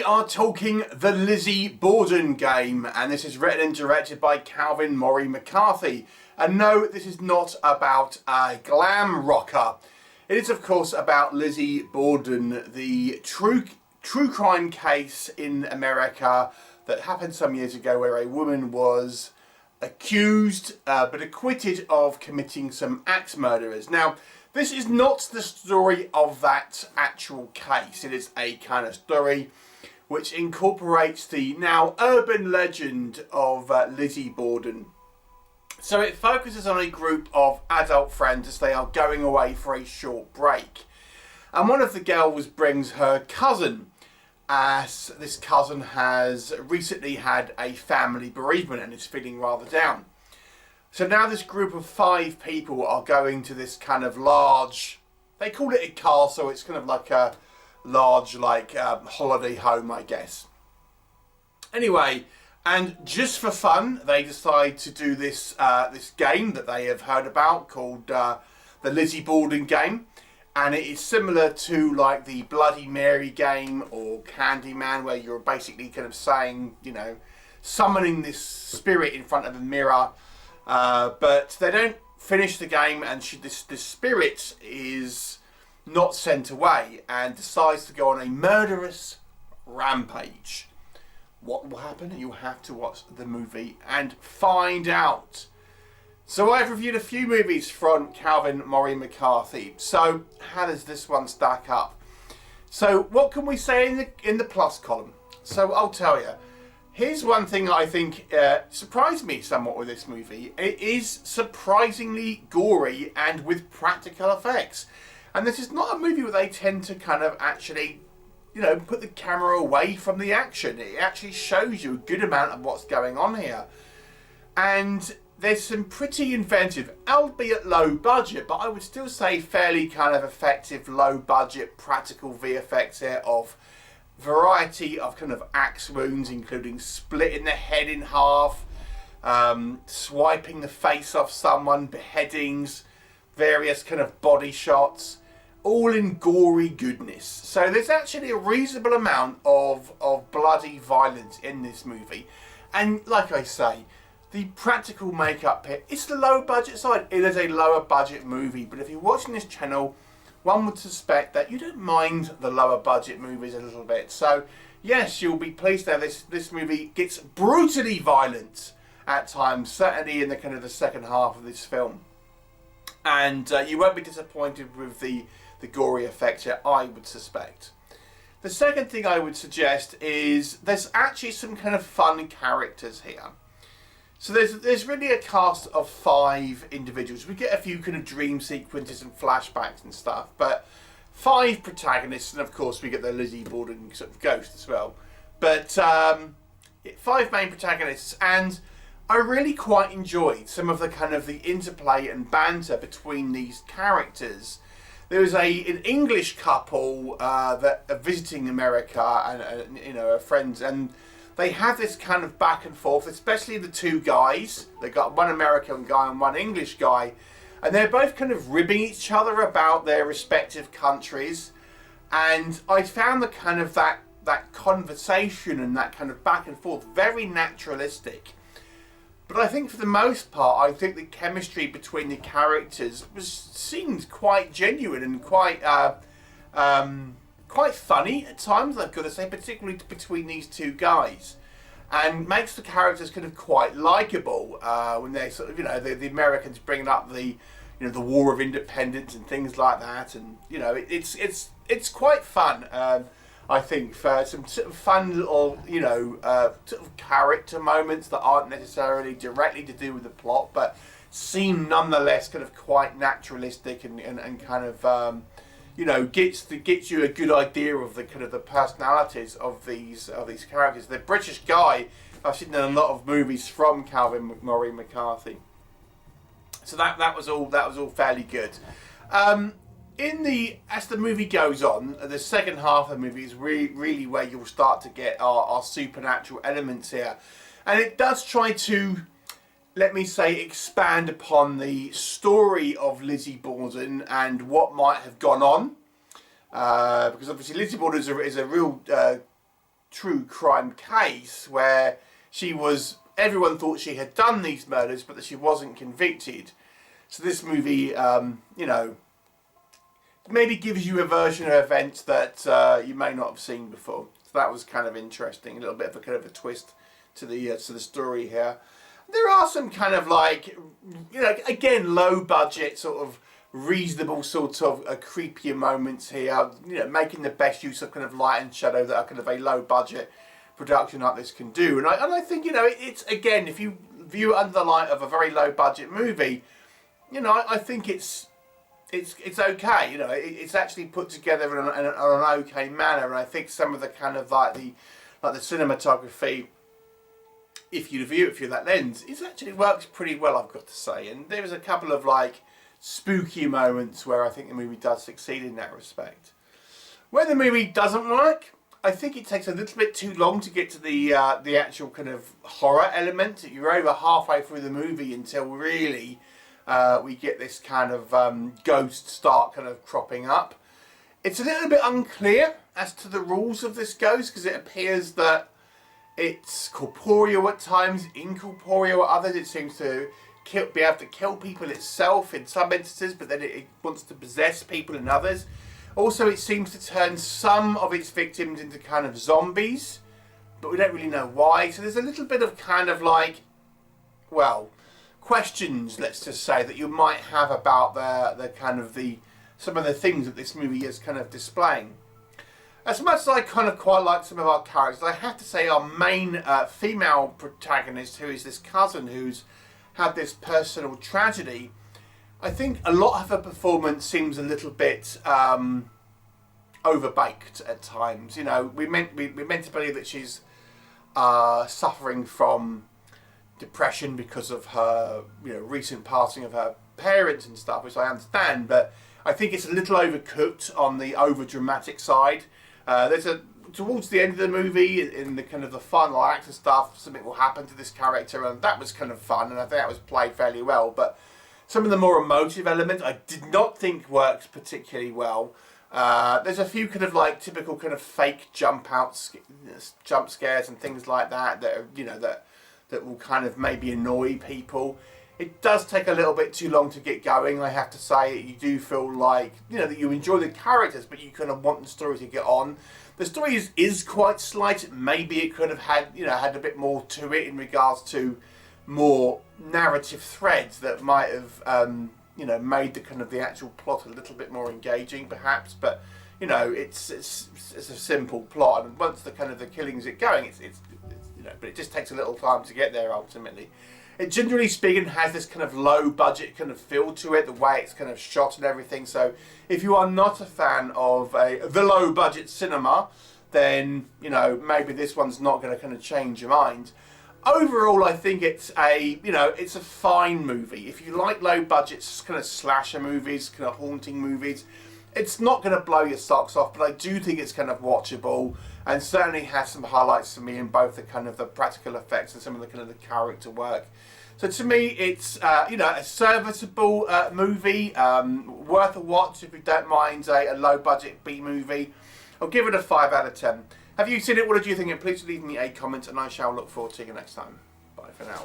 are talking the Lizzie Borden Game, and this is written and directed by Calvin Morie McCarthy. And no, this is not about a glam rocker. It is, of course, about Lizzie Borden, the true crime case in America that happened some years ago, where a woman was accused but acquitted of committing some axe murderers. Now, this is not the story of that actual case. It is a kind of story which incorporates the now urban legend of Lizzie Borden. So it focuses on a group of adult friends as they are going away for a short break. And one of the girls brings her cousin, as this cousin has recently had a family bereavement and is feeling rather down. So now this group of 5 people are going to this kind of large, they call it a castle, it's kind of like a large holiday home, I guess. Anyway, and just for fun, they decide to do this this game that they have heard about called the Lizzie Borden Game. And it is similar to like the Bloody Mary game or Candyman, where you're basically kind of saying, you know, summoning this spirit in front of a mirror. But they don't finish the game, and this spirit is not sent away and decides to go on a murderous rampage. What will happen? You'll have to watch the movie and find out. So I've reviewed a few movies from Calvin Morie McCarthy. So how does this one stack up? So what can we say in the plus column? So I'll tell you. Here's one thing I think surprised me somewhat with this movie. It is surprisingly gory and with practical effects. And this is not a movie where they tend to kind of actually, you know, put the camera away from the action. It actually shows you a good amount of what's going on here. And there's some pretty inventive, albeit low budget, but I would still say fairly kind of effective, low budget, practical VFX here of variety of kind of axe wounds, including splitting the head in half, swiping the face off someone, beheadings, various kind of body shots, all in gory goodness. So there's actually a reasonable amount of bloody violence in this movie. And like I say, the practical makeup here, it's the low budget side. It is a lower budget movie, but if you're watching this channel, one would suspect that you don't mind the lower budget movies a little bit. So yes, you'll be pleased that this movie gets brutally violent at times, certainly in the kind of the second half of this film. And you won't be disappointed with the gory effects here, I would suspect. The second thing I would suggest is there's actually some kind of fun characters here. So there's really a cast of 5 individuals. We get a few kind of dream sequences and flashbacks and stuff, but 5 protagonists, and of course we get the Lizzie Borden sort of ghost as well. But 5 main protagonists, and I really quite enjoyed some of the kind of the interplay and banter between these characters. There was an English couple that are visiting America, and you know, are friends, and they have this kind of back and forth, especially the 2 guys. They got one American guy and one English guy, and they're both kind of ribbing each other about their respective countries. And I found the kind of that conversation and that kind of back and forth very naturalistic. But I think for the most part, I think the chemistry between the characters seemed quite genuine and quite funny at times, I've got to say, particularly between these 2 guys, and makes the characters kind of quite likable when they sort of, you know, the Americans bringing up the, you know, the War of Independence and things like that, and you know, it's quite fun. I think for some sort of fun little, you know, sort of character moments that aren't necessarily directly to do with the plot, but seem nonetheless kind of quite naturalistic and kind of you know, gets you a good idea of the kind of the personalities of these characters. The British guy I've seen in a lot of movies from Calvin Morie McCarthy. So that was all fairly good. As the movie goes on, the second half of the movie is really where you'll start to get our supernatural elements here, and it does try to, let me say, expand upon the story of Lizzie Borden and what might have gone on. Because obviously Lizzie Borden is a real true crime case where everyone thought she had done these murders, but that she wasn't convicted. So this movie, you know, maybe gives you a version of events that you may not have seen before. So that was kind of interesting, a little bit of a kind of a twist to the story here. There are some kind of like, you know, again, low budget sort of reasonable sort of creepier moments here, you know, making the best use of kind of light and shadow that a kind of a low budget production like this can do. And I think, you know, it's, again, if you view it under the light of a very low budget movie, you know, I think it's okay. You know, it's actually put together in an okay manner. And I think some of the kind of like the cinematography, if you view it through that lens, it actually works pretty well, I've got to say. And there's a couple of like spooky moments where I think the movie does succeed in that respect. Where the movie doesn't work, I think it takes a little bit too long to get to the actual kind of horror element. You're over halfway through the movie until really we get this kind of ghost start kind of cropping up. It's a little bit unclear as to the rules of this ghost, because it appears that it's corporeal at times, incorporeal at others. It seems to be able to kill people itself in some instances, but then it wants to possess people in others. Also, it seems to turn some of its victims into kind of zombies, but we don't really know why. So there's a little bit of kind of like, well, questions, let's just say, that you might have about some of the things that this movie is kind of displaying. As much as I kind of quite like some of our characters, I have to say our main female protagonist, who is this cousin who's had this personal tragedy, I think a lot of her performance seems a little bit overbaked at times. You know, we're meant to believe that she's suffering from depression because of her, you know, recent passing of her parents and stuff, which I understand, but I think it's a little overcooked on the over-dramatic side. Towards the end of the movie, in the kind of the final act and stuff, something will happen to this character, and that was kind of fun, and I think that was played fairly well. But some of the more emotive elements I did not think worked particularly well. There's a few kind of like typical kind of fake jump scares and things like that are, you know, that will kind of maybe annoy people. It does take a little bit too long to get going, I have to say. You do feel like, you know, that you enjoy the characters, but you kind of want the story to get on. The story is quite slight. Maybe it could have had, you know, had a bit more to it in regards to more narrative threads that might have, you know, made the kind of the actual plot a little bit more engaging, perhaps. But, you know, it's a simple plot, and once the kind of the killings get going, it's you know, but it just takes a little time to get there ultimately. It, generally speaking, has this kind of low budget kind of feel to it, the way it's kind of shot and everything. So if you are not a fan of the low budget cinema, then, you know, maybe this one's not going to kind of change your mind. Overall, I think it's a fine movie. If you like low budget kind of slasher movies, kind of haunting movies, it's not going to blow your socks off, but I do think it's kind of watchable, and certainly has some highlights for me in both the kind of the practical effects and some of the kind of the character work. So to me, it's you know, a serviceable movie, worth a watch if you don't mind a low budget B movie. I'll give it a 5 out of 10. Have you seen it? What did you think? And please leave me a comment, and I shall look forward to seeing you next time. Bye for now.